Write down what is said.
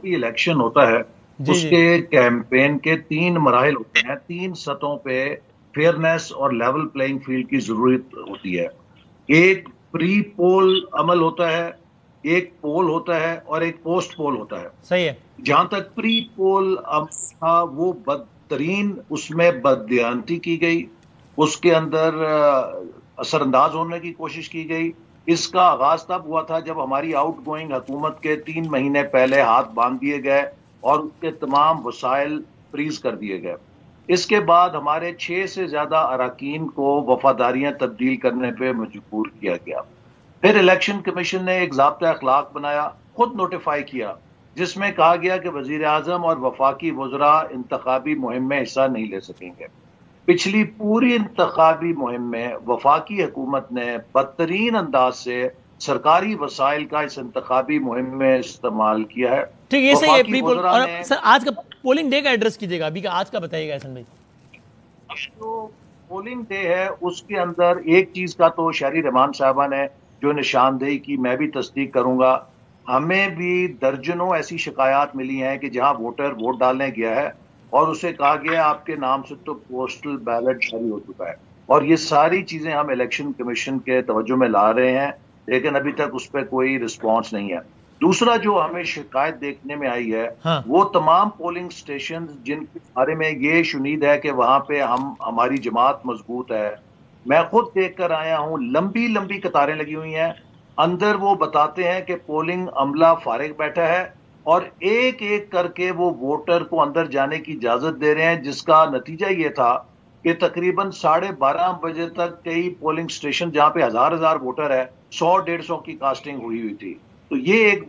भी इलेक्शन होता है जी जी। उसके कैंपेन के 3 मराहिल होते हैं, 3 सतहों पे फेयरनेस और लेवल प्लेइंग फील्ड की जरूरत होती है। एक प्री पोल अमल होता है, एक पोल होता है और एक पोस्ट पोल होता है। सही है। जहां तक प्री पोल अमल था वो बदतरीन, उसमें बददियानती की गई, उसके अंदर असरअंदाज होने की कोशिश की गई। इसका आगाज तब हुआ था जब हमारी आउट गोइंग हुकूमत के 3 महीने पहले हाथ बांध दिए गए और उसके तमाम वसाइल फ्रीज कर दिए गए। इसके बाद हमारे 6 से ज्यादा अरकान को वफादारियां तब्दील करने पर मजबूर किया गया। फिर इलेक्शन कमीशन ने एक ज़ाब्ता अखलाक बनाया, खुद नोटिफाई किया, जिसमें कहा गया कि वजीर आजम और वफाकी वज़रा इंतखाबी मुहिम में हिस्सा नहीं ले सकेंगे। पिछली पूरी इंतखाबी मुहिम में वफाकी हुकूमत ने बदतरीन अंदाज से सरकारी वसाइल का इस इंतखाबी मुहिम में इस्तेमाल किया है। ठीक, ये सही है वफाकी प्री पोल। वज़रा और ने सर आज का पोलिंग डे का एड्रेस कीजिएगा, अभी का आज का बताइएगा एहसन भाई। जो पोलिंग डे है उसके अंदर एक चीज का तो शहरी रहमान साहबा ने जो निशानदेही की, मैं भी तस्दीक करूंगा। हमें भी दर्जनों ऐसी शिकायत मिली हैं कि जहां वोटर वोट डालने गया है और उसे कहा गया है आपके नाम से तो पोस्टल बैलेट जारी हो चुका है। और ये सारी चीजें हम इलेक्शन कमीशन के तवज्जो में ला रहे हैं, लेकिन अभी तक उस पर कोई रिस्पॉन्स नहीं है। दूसरा जो हमें शिकायत देखने में आई है हाँ। वो तमाम पोलिंग स्टेशन जिनके बारे में ये शुनीद है कि वहां पे हमारी जमात मजबूत है, मैं खुद देख कर आया हूं, लंबी लंबी कतारें लगी हुई हैं। अंदर वो बताते हैं कि पोलिंग अमला फारिग बैठा है और एक एक करके वो वोटर को अंदर जाने की इजाजत दे रहे हैं, जिसका नतीजा ये था कि तकरीबन 12:30 बजे तक कई पोलिंग स्टेशन जहां पे हजार हजार वोटर है, 100-150 की कास्टिंग हुई हुई थी। तो ये एक